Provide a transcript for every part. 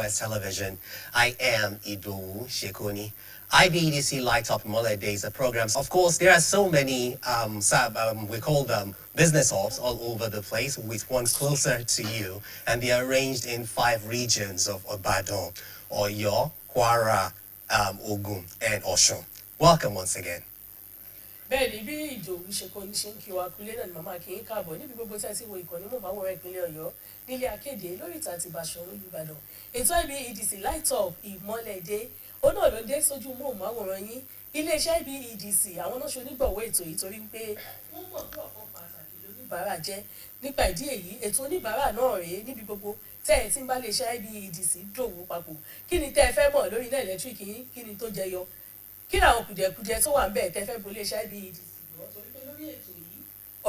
BCOS television. I am Idowu Shekoni. Ibedc Light Up Imole Days, a program. Of course, there are so many, we call them business hubs all over the place, with one closer to you. And they are arranged in 5 regions of Ibadan, Oyo, Kwara, Ogun, and Osun. Welcome once again. Bẹ́ẹ̀ni bí Ìdòwú ṣe kọ́ ní ṣe ń kí wa kulé náà ni màmá kì í káàbọ̀ níbi gbogbo tí a ti wo ìkànnì mọ̀máwòrán ìpínlẹ̀ Ọ̀yọ́ nílé akéde lórí ìta àti Ìbàṣọ̀run Ìbàdàn. Ètò Ibedc Light Up Imole Day ó náà ló dé sójú mọ̀máwòrán yín. Iléeṣẹ́ Ibedc àwọn náà ṣe onígbọ̀wọ́ ètò yìí torí pé wọ́n mọ̀ pé ọ̀kan pàtàkì lóníbàárà jẹ́. Nípa ìdí èyí, ètò oníbàárà náà rèé níbi gbogbo tẹ́ ẹ ti ń bá iléeṣẹ́ Ibedc dòwò papọ̀. Kí ni tẹ́ ẹ fẹ́ mọ̀ lórí iná ẹ̀lẹ́tíríkì yín? Kí ni tó jẹyọ? Kí ni àwọn kùdìẹ̀kudiẹ tó wà ń bẹ̀ tẹ́ fẹ́ bo iléeṣẹ́ Ibedc lọ torí pé lórí ètò yìí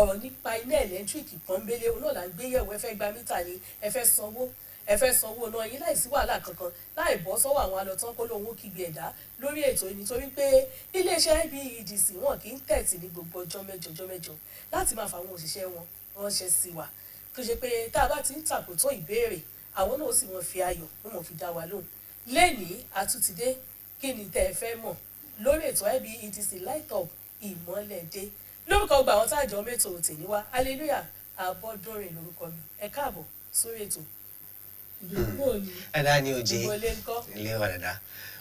ọ̀rọ̀ nípa iná ẹ̀lẹ́tíríkì pọ́nbélé náà là ń gbé yẹ̀wò ẹ fẹ́ gba mítà ni ẹ fẹ́ sanwó náà yín láìsí wàhálà kankan láì bọ́ sọ́wọ́ àwọn alọ́tán kó lóun ó kígbe ẹ̀dá lórí ètò yìí nítorí pé iléeṣẹ́ Ibedc wọn kì í tẹ̀tì ní gbogbo ọjọ́ mẹ́jọ láti máa fa àwọn òṣìṣẹ́ wọn ránṣẹ́ sí wa tó ṣe pé tá a bá ti ń tàkótó ìbéèrè àwọn náà sì wọ́n fi ayọ̀ wọ́n fi dá wa lóhùn lẹ́nìí àtúntìdé kí ni tẹ́ ẹ fẹ́ mọ̀ lórí ètò Ibedc Light Up Imole Day lórúkọ gba àwọn táàjọ mẹ́tò tèmi wá hallelujah Abọ́dúnrin lórúkọ mi ẹ káàbọ̀ sórí ètò.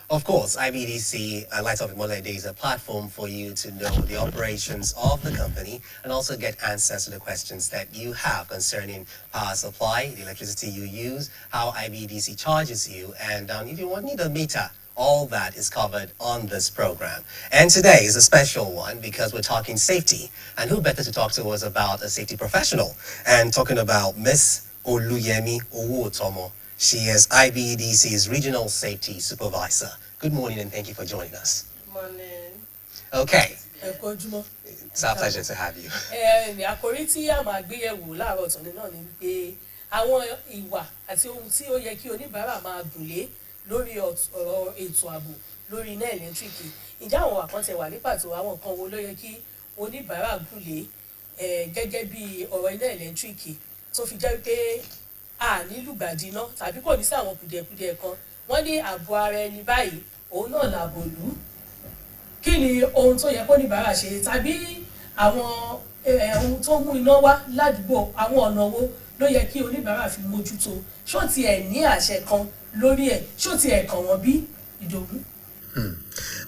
Of course, Ibedc Light Up Imole Day is a platform for you to know the operations of the company and also get answers to the questions that you have concerning power supply, the electricity you use, how Ibedc charges you, and if you need a meter, all that is covered on this program. And today is a special one because we're talking safety. And who better to talk to us about a safety professional? And talking about Miss Oluyemi Owuotomo. She is Ibedc's Regional Safety Supervisor. Good morning and thank you for joining us. Good morning. Okay. It's our pleasure to have you. Àkòrí tí a máa gbé yẹ̀wò láàárọ̀ tòní náà ni pé àwọn ìwà àti ohun tí ó yẹ kí oníbàárà máa gùn lé lórí ọ̀rọ̀ ètò ààbò lórí iná ẹ̀lẹ́tíríkì. Ǹjẹ́ àwọn àkàntẹ̀ wà ní pàtó àwọn nǹkan wo ló yẹ kí oníbàárà gùn lé gẹ́gẹ́ bí ọ̀rọ̀ iná ẹ̀lẹ́tíríkì tó fi jẹ́ pé a ní lùgbàdì iná tàbí kò ní sí àwọn kùdìẹ̀kudiẹ kan wọ́n ní ààbò ara ẹni báyìí òun náà làbò lù. Kí ni ohun tó yẹ kó oníbàárà ṣe tàbí àwọn ohun tó mú iná wá ládùúgbò àwọn ọ̀nà wo ló yẹ kí oníbàárà fi mójútó ṣó ti ẹ̀ ní àṣẹ kan lórí ẹ̀ ṣó ti ẹ̀ kàn wọ́n bí Ìdòwú.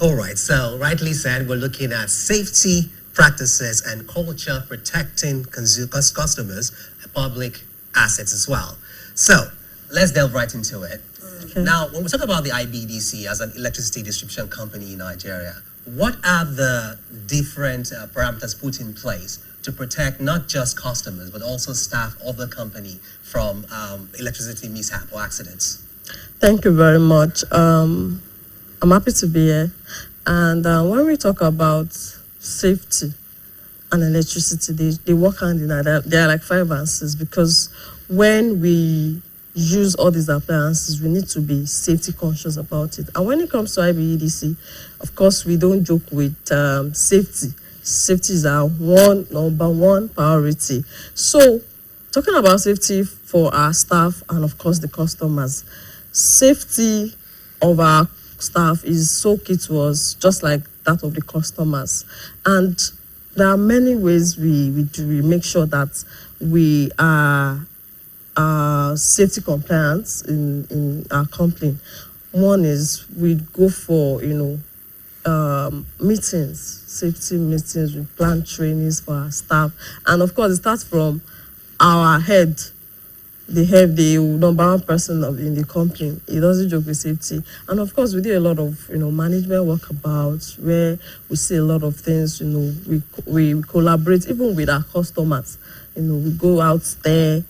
All right, so rightly said, we're looking at safety practices and culture protecting customers and public assets as well. So let's delve right into it. Okay. Now, when we talk about the Ibedc as an electricity distribution company in Nigeria, what are the different parameters put in place to protect not just customers, but also staff of the company from electricity mishap or accidents? Thank you very much. I'm happy to be here. And when we talk about safety and electricity, they work hand in hand. They are like 5 and 6 because when we use all these appliances, we need to be safety conscious about it. And when it comes to Ibedc, of course, we don't joke with safety. Safety is our number one priority. So, talking about safety for our staff and, of course, the customers, safety of our staff is so key to us, just like that of the customers. And there are many ways we make sure that we are safety compliant in our company. One is we go for, meetings, safety meetings, we plan trainings for our staff. And of course, it starts from our head. The number one person in the company. He doesn't joke with safety. And of course, we do a lot of, management walkabouts where we see a lot of things, we collaborate even with our customers. We go out there,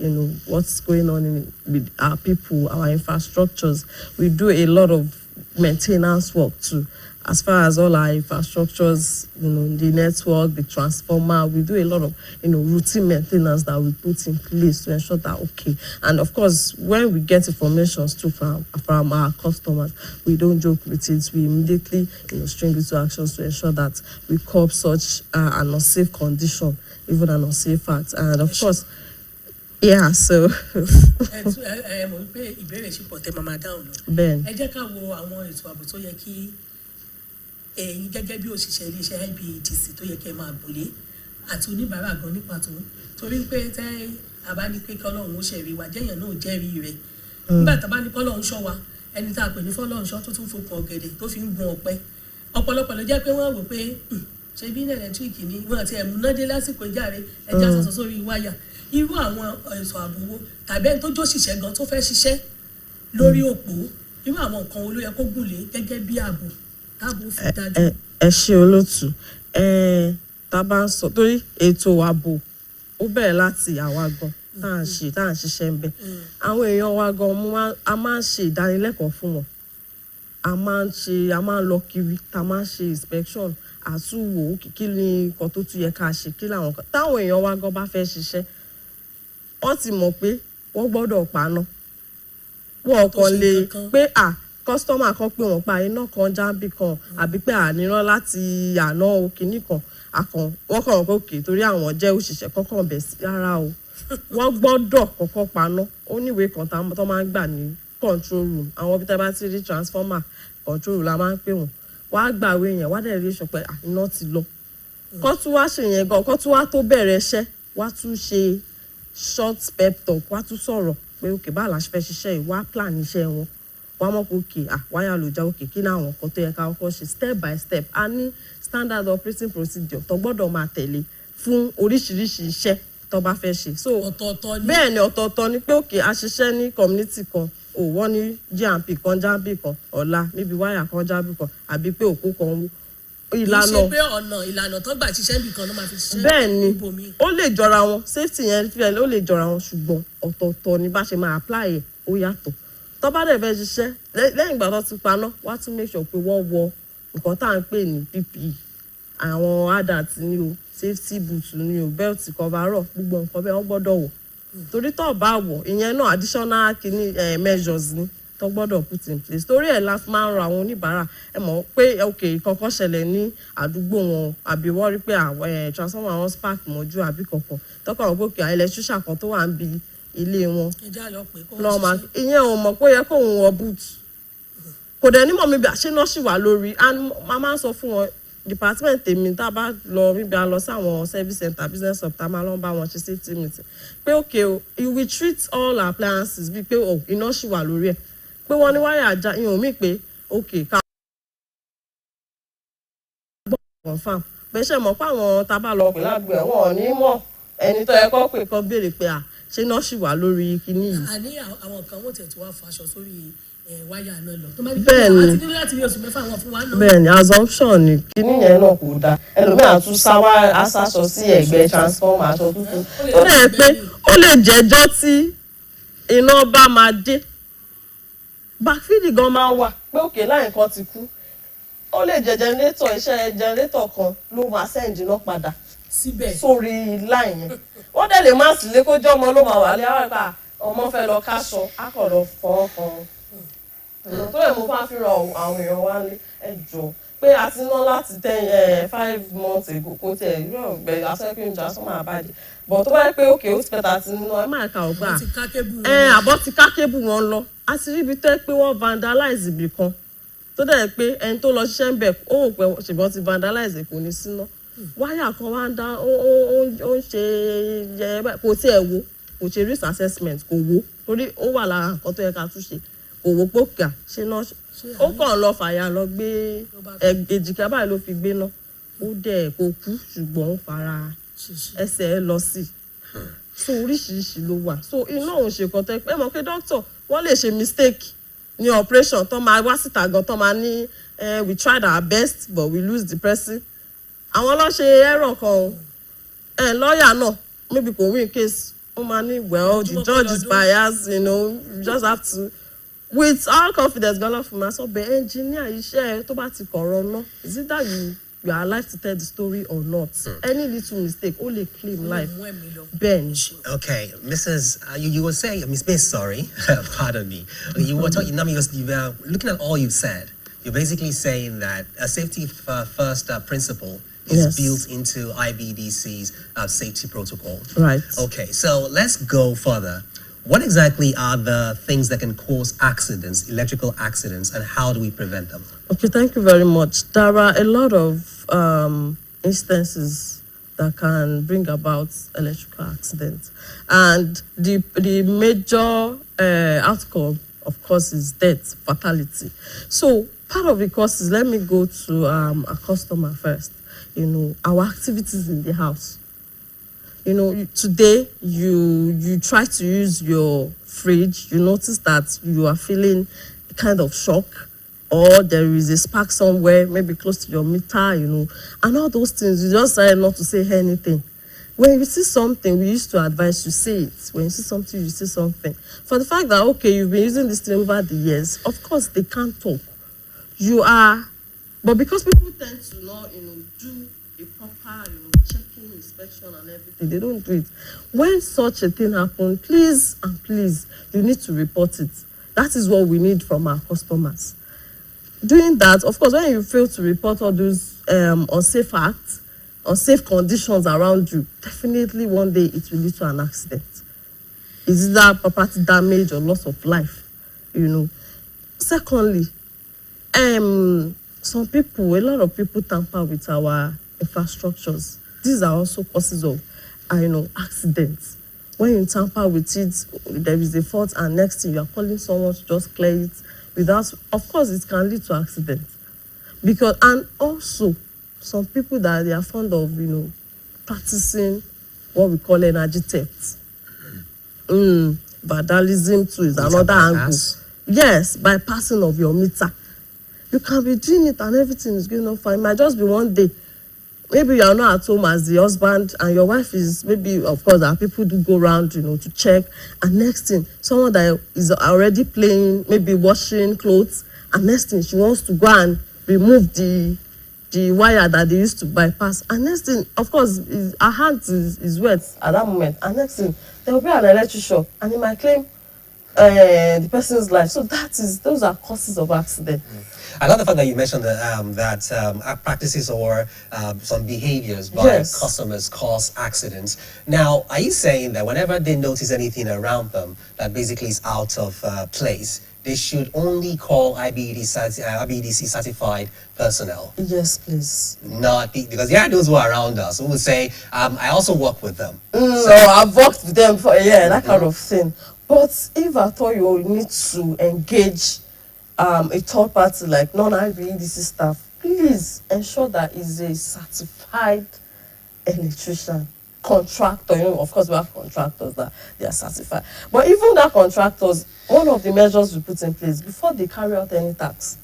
what's going on with our people, our infrastructures. We do a lot of maintenance work too. As far as all our infrastructures, the network, the transformer, we do a lot of, routine maintenance that we put in place to ensure that, okay. And of course, when we get information too from our customers, we don't joke with it. We immediately, string it to actions to ensure that we curb such an unsafe condition, even an unsafe act. And of course, Yeah, so ẹ mọ̀ wípé ìbéèrè ṣì pọ̀ tẹ́ máa dáhùn lọ. Ben. Ẹ jẹ́ ká wo àwọn ètò ààbò tó yẹ kí ẹ̀yin gẹ́gẹ́ bí òṣìṣẹ́ iléeṣẹ́ IBEDC tó yẹ kẹ́ máa gbòlé àti oníbàárà gan ní pàtó. Torí pé tẹ́ a bá ní pé kọ́lọ́hún ó ṣẹ̀rí wa jẹ́yàn náà jẹ́rìí rẹ̀. Nígbà tá a bá ní kọ́lọ́hún ṣọ́ wa ẹni tá a pè ní fọ́lọ́hún ṣọ́ tó tún fòkàn ọ̀gẹ̀dẹ̀ tó fi ń gun ọ̀pẹ. Ọ̀pọ̀lọpọ̀ ló jẹ́ pé wọ́n wò pé ṣe bí ẹlẹ́tíríkì ni wọ́n àti ẹ̀múnádé lásìkò ìjáre ẹja sọ̀sọ̀ sórí wáyà. Irú àwọn ètò ààbò wo tàbí ẹni tó jó ṣiṣẹ́ gan tó fẹ́ ṣiṣẹ́ lórí òpó irú àwọn nǹkan wo ló yẹ kó gùn lé gẹ́gẹ́ bí ààbò táàbò fi dájú. Ẹ ṣe olóòtú tá a bá ń sọ torí ètò ààbò ó bẹ̀rẹ̀ láti àwa gan tá à ń ṣiṣẹ́ ń bẹ̀. Àwọn èèyàn wa gan a máa ń ṣe ìdánilẹ́kọ̀ọ́ fún wọn a máa ń lọ kiri tá a máa ń ṣe inspection àtúwò kí ni nǹkan tó tún yẹ ká ṣe kí làwọn kan táwọn èèyàn wa gan bá fẹ́ ṣiṣẹ́ wọ́n ti mọ̀ pé wọ́n gbọ́dọ̀ paná wọ́n kàn lè pé kọ́sítọ́mà kan pé wọ́n pa iná kan jáǹbì kan àbí pé àníran láti àná kìíní kan wọ́n kàn wọ́n pé òkè torí àwọn jẹ́ òṣìṣẹ́ kọ́kàn bẹ̀ sí rárá o wọ́n gbọ́dọ̀ kọ́kọ́ paná ó níwèé kan tó máa ń gbà ní control room àwọn ibi tá a bá ti rí transformer control room la máa ń pè wọ́n wọ́n á gbàwé yẹn wọ́n á dẹ̀ rí sọ pé iná ti lọ kọ́ tún wá ṣe yẹn gan kọ́ tún wá tó bẹ̀rẹ̀ iṣẹ́ wá tún ṣe short pep talk wá tún sọ̀rọ̀ pé òkè báwo la ṣe fẹ́ ṣiṣẹ́ yìí wá plan iṣẹ́ wọn wá mọ̀ pé òkè wáyà ló já òkè kí ní àwọn nǹkan tó yẹ ká kọ́kọ́ ṣe step by step a ní standard operating procedure tó gbọ́dọ̀ máa tẹ̀lé fún oríṣiríṣi iṣẹ́ tó bá fẹ́ ṣe. So bẹ́ẹ̀ ni ọ̀tọ̀ọ̀tọ̀ ni pé òkè a ṣiṣẹ́ ní community kan wọ́n ní GMP kan jábì kan ọ̀la níbi wáyà kan jábì kan àbí pé òkú kan wú ìlànà ṣe pé ìlànà tó gbà ṣiṣẹ́ nìkan ló máa fi ṣiṣẹ́ bẹ́ẹ̀ ni ó lè jọra wọn safety yẹn fíẹ̀ ó lè jọra wọn ṣùgbọ́n ọ̀tọ̀ọ̀tọ̀ ni bá ṣe máa apply ẹ̀ ó yàtọ̀ tó bá dẹ̀ fẹ́ ṣiṣẹ́ lẹ́yìn ìgbà tó ti paná wá tún make sure pé wọ́n wọ nǹkan tá à ń pè ní PPE àwọn ADAT ni o safety boot ni o belt coverall gbogbo nǹkan bẹ́ẹ̀ wọ́n gbọ́dọ̀ wọ̀ torí tó bá wọ̀ ìyẹn náà additional measures ni tó gbọ́dọ̀ put in place torí ẹ̀ la máa ń rọ àwọn oníbàárà ẹ mọ̀ pé òkè kankan ṣẹlẹ̀ ní àdúgbò wọn àbí wọ́n rí pé transformer wọn spark mọ́jú àbí kankan tọ́kọ̀ wọn gòkè electrician kan tó wà ń bi ilé wọn ìyẹn ò mọ̀ pé ó yẹ kóun wọ boot kò dẹ̀ nímọ̀ mi bí àṣẹ náà ṣì wà lórí and máa máa ń sọ fún wọn department tèmi tá a bá lọ níbi a lọ sí àwọn service center business hub tá a máa lọ bá wọn ṣe safety meeting pé okay o we treat all appliances bíi pé iná ṣì wà lórí ẹ̀ pé wọ́n ní wáyà ajá ìyẹn ò mí pé okay ká gbọ́ confam pé ṣe mọ̀ pé àwọn tá a bá lọ pè lágbè wọn ò ní mọ̀ ẹni tó yẹ kó pè kó béèrè pé ṣé iná ṣì wà lórí kinní yìí. a ní àwọn kan wọ́n tẹ̀ tí wọ́n faṣọ sórí wáyà náà lọ. bẹ́ẹ̀ni àti nílé láti bí oṣù mẹ́fà wọn fún wa náà. bẹ́ẹ̀ni assumption ni kinní yẹn náà kò dáa ẹlòmíràn tún sáwá aṣaṣọ sí ẹ̀gbẹ́ transformer aṣọ tuntun tó dẹ̀ pé ó lè jẹ́jọ́ tí iná bá máa dé backfeed gan máa wà pé òkè láì kan ti kú ó lè jẹ́ generator iṣẹ́ generator kan ló máa send iná padà síbẹ̀ sórí láì yẹn wọ́n dẹ̀ lè má sí lé kójọ́ ọmọ ló máa wà lé àwọn ìpa ọmọ fẹ́ lọ káṣọ akọ̀dọ̀ fọwọ́ kan tó lè mú fún àfihàn àwọn èèyàn wá lé ẹjọ́ pé a ti ná láti 5 months ago kó tẹ̀ yóò gbẹ asẹ́pìn ìjà sọ́mọ́ àbájẹ́ bọ̀ tó bá yẹ pé òkè ó ti pẹ́ta ti ná ẹ máa ka ọgbà àbọ̀ ti ká kébù wọn lọ a ti rí ibi tẹ́ pé wọ́n vandalize ibì kan tó dẹ̀ pé ẹni tó lọ ṣiṣẹ́ ń bẹ̀ ó wò pé ṣùgbọ́n ti vandalize kò ní síná wáyà kan wá ń dá ó ń ṣe kò tiẹ̀ wo kò ṣe risk assessment kò wo torí ó wà lára nǹkan tó yẹ ká tún ṣe kò wo pókà ṣe náà ó kàn lọ fàyà lọ gbé èjìká báyìí ló fi gbé náà ó dẹ̀ kò kú ṣùgbọ́n ó fara ẹsẹ̀ ẹ lọ sí so oríṣiríṣi ló wà so iná òun ṣe kan tẹ́ pé mọ̀ pé doctor wọ́n lè ṣe mistake ní operation tó máa wá síta gan tó máa ní we tried our best but we lose the person àwọn lọ ṣe error kan lọ́ọ̀yà náà maybe kò win case ó máa ní well the judge is biased you just have to with all confidence gan lọ́fun máa sọ bẹ́ẹ̀ engineer iṣẹ́ tó bá ti kọ̀rọ̀ ná is it that you are alive to tell the story or not any little mistake only claim life ben. Okay, Mrs. You were saying, Miss sorry, pardon me. You were talking. You were looking at all you said. You're basically saying that a safety first principle is built into IBDC's safety protocol. Right. Okay, so let's go further. What exactly are the things that can cause accidents, electrical accidents, and how do we prevent them? Okay, thank you very much. There are a lot of instances that can bring about electrical accidents, and the major outcome, of course, is death, fatality. So part of the causes, let me go to a customer first. Our activities in the house. Today you try to use your fridge, you notice that you are feeling a kind of shock, or there is a spark somewhere, maybe close to your meter, and all those things. You just try not to say anything. When you see something, we used to advise you say it. When you see something, you say something. For the fact that, okay, you've been using this thing over the years, of course they can't talk. But because people tend to not, do a proper, checking, inspection and everything, they don't do it. When such a thing happens, please and please, you need to report it. That is what we need from our customers. Doing that, of course, when you fail to report all those unsafe acts, unsafe conditions around you, definitely one day it will lead to an accident. Is either property damage or loss of life, Secondly, a lot of people tamper with our infrastructures. These are also causes of, accidents. When you tamper with it, there is a fault, and next thing you are calling someone to just clear it without, of course, it can lead to accidents. And also, some people that they are fond of, practicing what we call energy theft. Vandalism too is another angle. Yes, bypassing of your meter. You can be doing it and everything is going on fine. It might just be one day. Maybe you are not at home as the husband and your wife is, maybe, of course, our people do go around, to check. And next thing, someone that is already playing, maybe washing clothes, and next thing, she wants to go and remove the wire that they used to bypass. And next thing, of course, her hand is wet at that moment. And next thing, there will be an electric shock, and he might claim the person's life. So those are causes of accident. I love the fact that you mentioned that practices or some behaviors by customers cause accidents. Now, are you saying that whenever they notice anything around them that basically is out of place, they should only call IBEDC certified personnel? Yes, please. Not because there are those who are around us who will say, I also work with them. So I've worked with them for a year, that kind of thing. But if at all you need to engage a third party like non-IBEDC staff, please ensure that is a certified electrician, contractor. Of course, we have contractors that they are certified. But even that contractors, one of the measures we put in place before they carry out any tax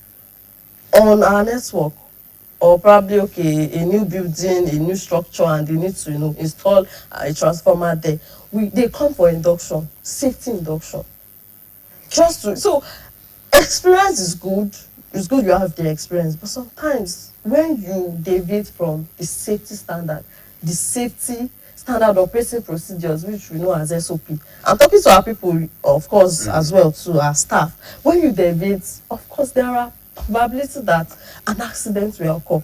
on our network, or probably, a new building, a new structure, and they need to, install a transformer there, they come for induction, safety induction. So experience is good. It's good you have the experience, but sometimes when you deviate from the safety standard operating procedures, which we know as SOP. I'm talking to our people, of course, as well, to our staff. When you deviate, of course, there are probability that an accident will occur.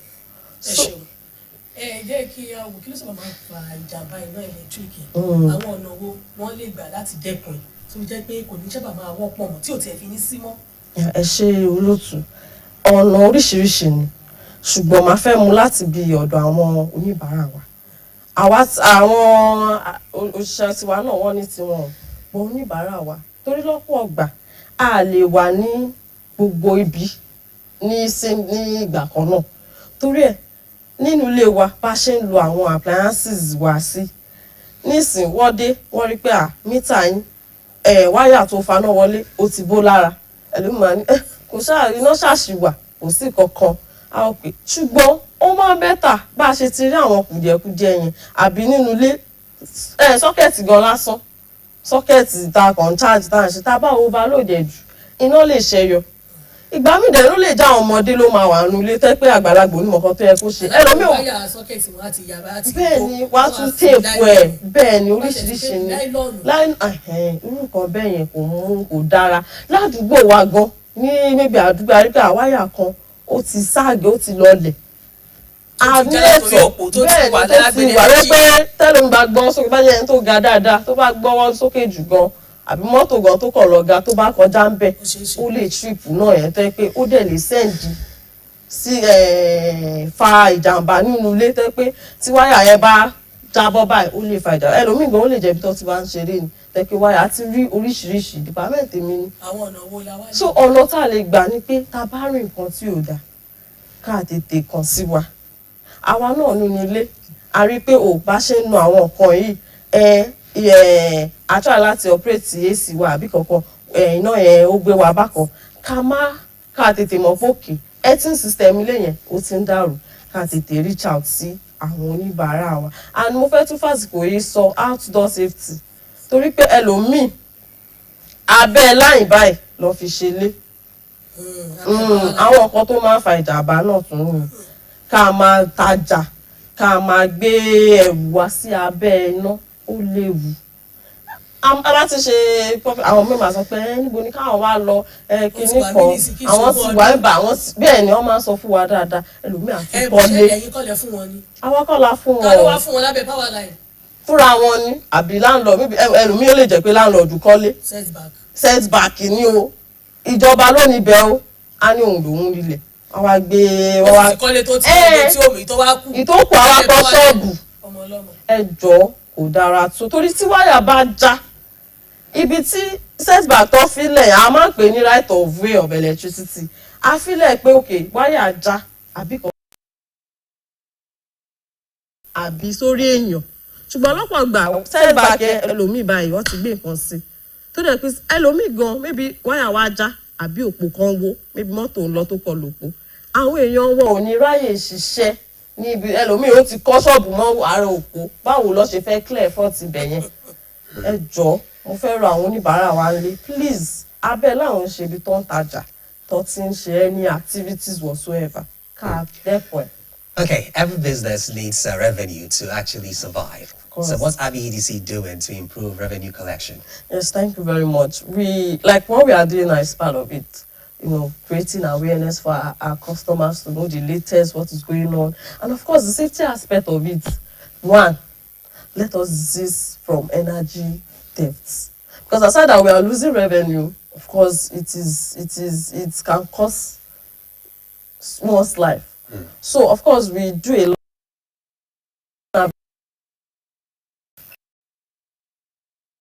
Jẹ́ kí àwọn kí ló sọ̀rọ̀ máa ń fa ìjàmbá iná ẹ̀lẹ́tíríkì. Àwọn ọ̀nà wo wọ́n lè gbà láti dẹ́kun ẹ̀ tó jẹ́ pé kò ní sábà máa wọ́pọ̀ mọ́ tí ò tiẹ̀ fi ní sí mọ́. Ẹ ṣe olóòtú, ọ̀nà oríṣiríṣi ni, ṣùgbọ́n màá fẹ́ mú láti bí ọ̀dọ̀ àwọn oníbàárà wa. Àwọn òṣìṣẹ́ tiwa náà wọ́n ní tiwọn, bọ̀ oníbàárà wa. Torí lọ́pọ̀ ọgbà, a lè wà ní gbogbo ibi ní ìgbà kan náà. Torí ẹ̀, nínú ilé wa bá ṣe ń lo àwọn appliances wa sí. Nísìn wọ́n rí pé mítà yín, wáyà tó faná wọlé, ó ti bó lára. Ẹlòmíràn ní kò iná ṣàṣìwà, kò sí kankan. A ó pè, ṣùgbọ́n ó máa bẹ́tà bá a ṣe ti rí àwọn kùdìẹ̀kudiẹ yẹn, àbí nínú ilé sọ́kẹ̀tì gan lásán, sọ́kẹ̀tì tá a kàn charge tá a ṣe, tá a bá overload ẹ̀ jù, iná lè ṣẹyọ. Ìgbà míì dẹ̀ ló lè já àwọn ọmọdé ló máa wà nínú ilé tẹ́ pé àgbàlagbà onímọ̀ kan tó yẹ kó ṣe. Bẹ́ẹ̀ni, wà á tún téèpù ẹ̀, bẹ́ẹ̀ni oríṣiríṣi ni. Irú nǹkan bẹ́ẹ̀ yẹn kò dára. Ládùúgbò wa gan, ní níbi àdúgbò àríkà wáyà kan, ó ti ságé, ó ti lọlẹ̀. àníyètò bẹ́ẹ̀ ni tó ti wà lẹ́gbẹ́ tẹ́lẹ̀ ń bá gbọ́n sókè bá yẹn tó ga dáadáa tó bá gbọ́wọ́ sókè jù gan àbí mọ́tò gan tó kàn lọ ga tó bá kọjá ń bẹ̀ ó lè trip náà yẹn tó yẹ pé ó dẹ̀ lè sẹ́ǹdì sí fa ìjàmbá nínú ilé tó yẹ pé tí wáyà yẹn bá jábọ́ báyìí ó lè fa ìjàmbá ẹlòmíì gan ó lè jẹ́ ibi tó ti bá ń ṣeré ni tó yẹ pé wáyà ti rí oríṣiríṣi dìpámẹ́ǹtì mi ni. àwọn ọ̀nà wo la wá. so ọ̀nà tá a lè gbà ni pé tá a bá rí nǹkan tí ò dáa ká tètè kàn sí wa àwa náà nínú ilé a rí i pé ò bá ṣe ń nu àwọn nǹkan yìí a try láti operate AC wa àbí kankan iná yẹn ó gbé wa bákan ká tètè mọ̀ fókè heating system ilé yẹn ó ti ń dàrú ká tètè reach out sí àwọn oníbàárà wa and mo fẹ́ tún fàsìkò yìí sọ outdoor safety torí pé ẹlòmíì abẹ́ láyìn báyìí lọ fi ṣe lé àwọn nǹkan tó máa ń fa ìjàmbá náà tún nù ká máa tajà ká máa gbé ẹrù wá sí abẹ́ iná ó léwu a bá ti ṣe àwọn mẹ́màá sọ pé níbo ni káwọn wá lọ kíní kan àwọn ti wà ń bà àwọn bẹ́ẹ̀ ni wọ́n máa ń sọ fún wa dáadáa ẹlòmíì àti kọ́lé ẹ̀yin kọ́lẹ̀ fún wọn ni. àwọn kọ́lá fún wọn. ká ló wá fún wọn lábẹ́ power line. fúnra wọn ni àbí landlord ẹlòmíì ó lè jẹ́ pé landlord kọ́lé setback ni o ìjọba ló ní bẹ́ẹ̀ o á ní òun lòún lílẹ̀ wọ́n wá gbé wọ́n wá ìkọ́lé tó ti ọmọ tí omi tó wá kú. ìtókù àwọn akọ ṣọ́ọ̀bù ẹjọ́ kò dára tó torí tí wáyà bá já ibi tí setback tó filẹ̀ a máa ń pè ní right of way of electricity a filẹ̀ pé òkè wáyà já àbí sórí èèyàn ṣùgbọ́n lọ́pọ̀ gbà setback ẹlòmíì báyìí wọ́n ti gbé nǹkan sí tó dẹ̀ pé ẹlòmíì gan maybe wáyà wá já àbí òpó kan wó maybe mọ́tò ń lọ tó kọ lòpó àwọn èèyàn wọn ò ní ráyè ṣiṣẹ́ níbi ẹlòmíì ó ti kọ́ ṣọ́ọ̀bù mọ́ ààrẹ òpó báwo lọ ṣe fẹ́ clear fọ́ọ̀tì bẹ̀yẹn ẹ jọ̀ọ́ mo fẹ́ rọ àwọn oníbàárà wa lé please abẹ́ láwọn ń ṣe ibi tó ń tajà tó ti ń ṣe any activities whatsoever ká dẹ́kun ẹ̀. Okay, every business needs revenue to actually survive. So what's IBEDC doing to improve revenue collection? Yes, thank you very much. What we are doing is part of it. Creating awareness for our customers to know the latest, what is going on. And of course, the safety aspect of it. One, let us desist from energy thefts. Because aside that we are losing revenue, of course, it can cost one's life. So, of course, we do a lot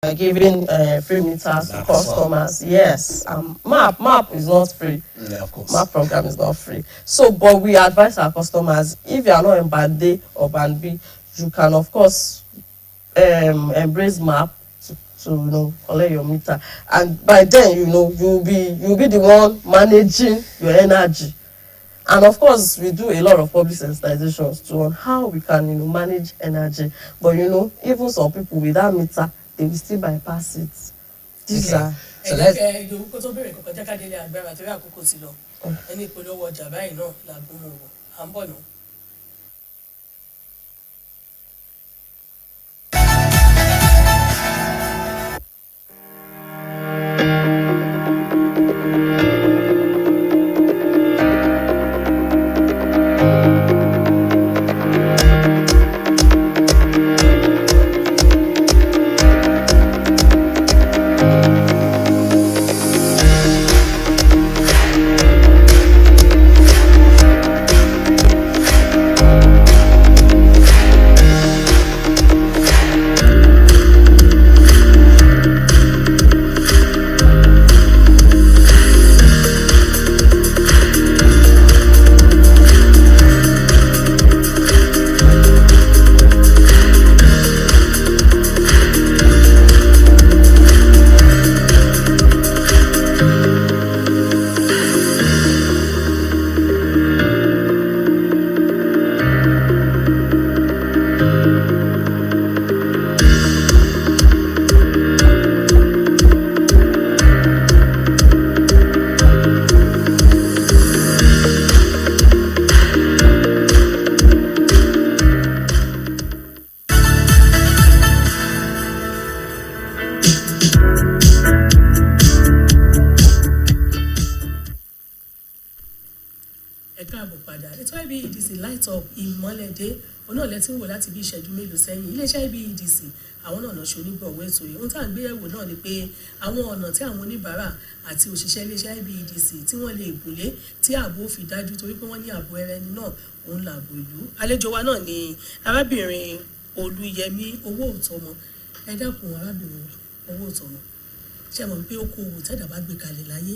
of giving free meters to customers. Yes, MAP is not free. Yeah, of course. MAP program is not free. So, but we advise our customers, if you are not in band A or band B, you can, of course, embrace MAP to collect your meter. And by then, you'll be the one managing your energy. And of course, we do a lot of public sensitizations too on how we can, manage energy. But even some people with that meter, they will still bypass it. These are. So let's. ẹ káàbọ̀ padà ètò IBEDC light up ìmọ́lẹ̀ dé òun náà lẹ́tí ń wò láti bí ìṣẹ́jú mélòó sẹ́yìn iléeṣẹ́ IBEDC àwọn náà ṣe onígbọ̀wọ́ ètò yìí ohun tá à ń gbéyẹ̀wò náà ni pé àwọn ọ̀nà tí àwọn oníbàárà àti òṣìṣẹ́ iléeṣẹ́ IBEDC tí wọ́n lè gùnlé tí ààbò fi dájú torí pé wọ́n ní ààbò ẹrẹni náà òun làbò ìlú àlejò wa náà ni arábìnrin Olúyẹmí owó òtọmọ ẹ dákun arábìnrin owó òtọmọ ṣe mọ̀ pé okòwò tẹ́dà bá gbé kalẹ̀ láyé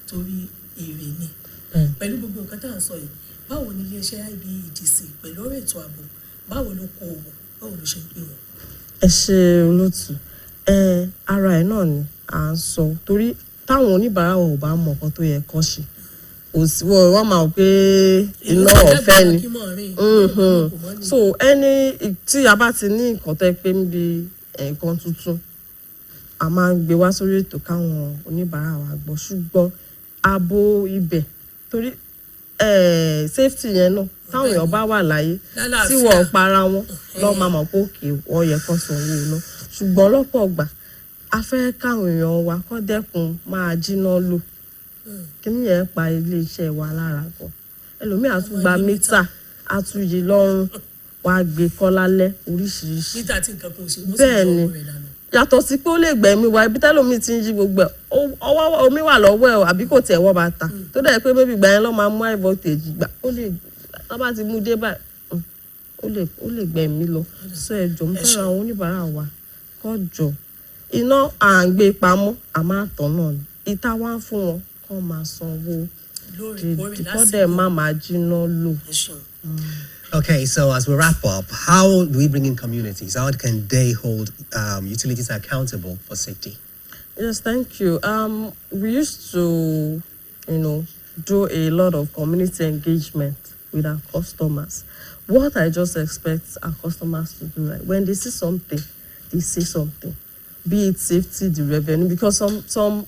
torí èrè ni pẹ̀lú gbogbo nǹkan tá à ń sọ yìí báwo ni iléeṣẹ́ IBEDC pẹ̀lú ọ̀rọ̀ ètò ààbò báwo ló kó owó báwo ló ṣe ń pè wọ́n. ẹ ṣe olóòtú ara ẹ náà ni à ń sọ torí táwọn oníbàárà wọn ò bá mọ nǹkan tó yẹ kán ṣe wọ́n máa wò pé iná ọ̀fẹ́ ni so ẹni tí a bá ti ní nǹkan tẹ́ pé níbi nǹkan tuntun a máa ń gbé wá sórí ètò káwọn oníbàárà wa gbọ́ ṣùgbọ́n ààbò ibẹ̀ torí safety yẹn náà táwọn èèyàn bá wà láyé tí wọ́n para wọn lọ́ọ́ máa mọ̀ pé òkè wọ́n yẹ kán sanwó iná ṣùgbọ́n lọ́pọ̀ ọgbà a fẹ́ káwọn èèyàn wa kọ́ dẹ́kun máa jíná lò kíní yẹn pa iléeṣẹ́ wa lára gan ẹlòmíì á tún gba mítà á tún yí lọ́rùn wá gbé kọ́ lálẹ́ oríṣiríṣi mítà tí nǹkan kan ò ṣe bẹ́ẹ̀ ni yàtọ̀ sí pé ó lè gbẹ̀mí wa ibi tẹ́lómi ti ń yí gbogbo ẹ̀ ọwọ́ omi wà lọ́wọ́ ẹ̀ àbí kò tiẹ̀ wọ́ bàtà tó dẹ̀ pé bébí gbà yẹn lọ́ máa mú high voltage gbà ó lè lọ́ba ti mú dé báyìí ó lè gbẹ̀mí lọ sọ ẹ jọ mo fẹ́ràn àwọn oníbàárà wa kọ́ jọ iná à ń gbé pamọ́ àmọ́ àtọ̀ náà ni ìta wá ń fún wọn kọ́ máa sanwó kọ́ dẹ̀ má máa jiná lò. Okay, so as we wrap up, how do we bring in communities? How can they hold utilities accountable for safety? Yes, thank you. We used to, do a lot of community engagement with our customers. What I just expect our customers to do, right? When they see something, they say something. Be it safety, the revenue, because some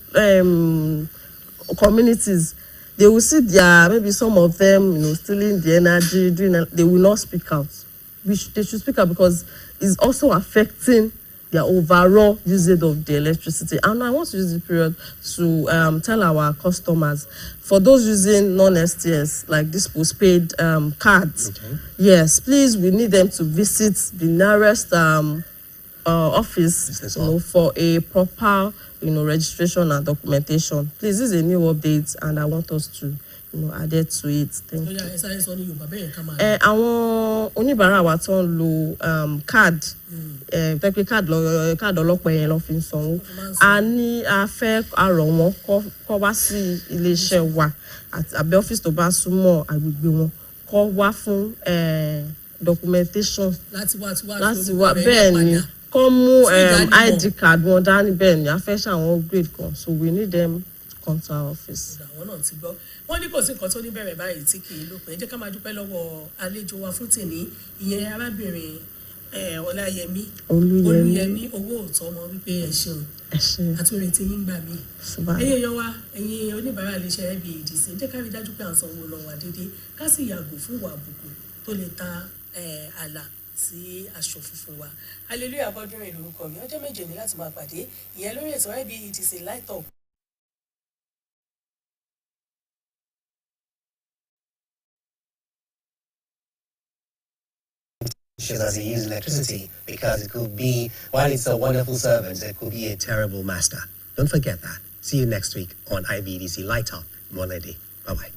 communities, they will see maybe some of them, stealing the energy, they will not speak out. They should speak out because it's also affecting their overall usage of the electricity. And I want to use the period to tell our customers, for those using non-STS, like this postpaid cards, yes, please, we need them to visit the nearest office for a proper registration and documentation. Please, this is a new update and I want us to add it to it. Thank you. Àwọn oníbàárà wa tó ń lo card tẹ́pẹ́ card ọlọ́pàá yẹn lọ́ fi ń sanwó. A fẹ́ àrọ̀ wọn kọ́ wá sí iléeṣẹ́ wa àbí ọ́fíìsì tó bá súnmọ́ agbègbè wọn kọ́ wá fún documentation. Láti wá bẹ́ẹ̀ ni. Kọ́ mú ID card wọn dání bẹ́ẹ̀ ni a fẹ́ ṣàwọn upgrade kan so we need them to come to our office. àwọn náà ti gbọ́ wọ́n ní kò sí nǹkan tó ní bẹ̀rẹ̀ báyìí tí kì í lópin ẹ jẹ́ ká máa dúpẹ́ lọ́wọ́ àlejò wa fún tèmi ìyẹn arábìnrin Ọláyẹmí Olúyẹmí owó òtọmọ wípé ẹ ṣeun àti orin tí yín gbà mí ẹ̀yin èèyàn wa ẹ̀yin oníbàárà iléeṣẹ́ IBEDC jẹ́ ká rí dájú pé à ń sanwó lọ wà déédéé ká sì yàgò fún ìwà àbùkù tó lè ta àlà sí aṣọ funfun wa. Hallelujah Abọ́dúnrin lórúkọ mi ọjọ́ méje ní láti máa pàdé ìyẹn lórí ètò IBEDC light up. As they use electricity, because it could be, while it's a wonderful servant, it could be a terrible master. Don't forget that. See you next week on IBEDC Light Up Imole. Bye-bye.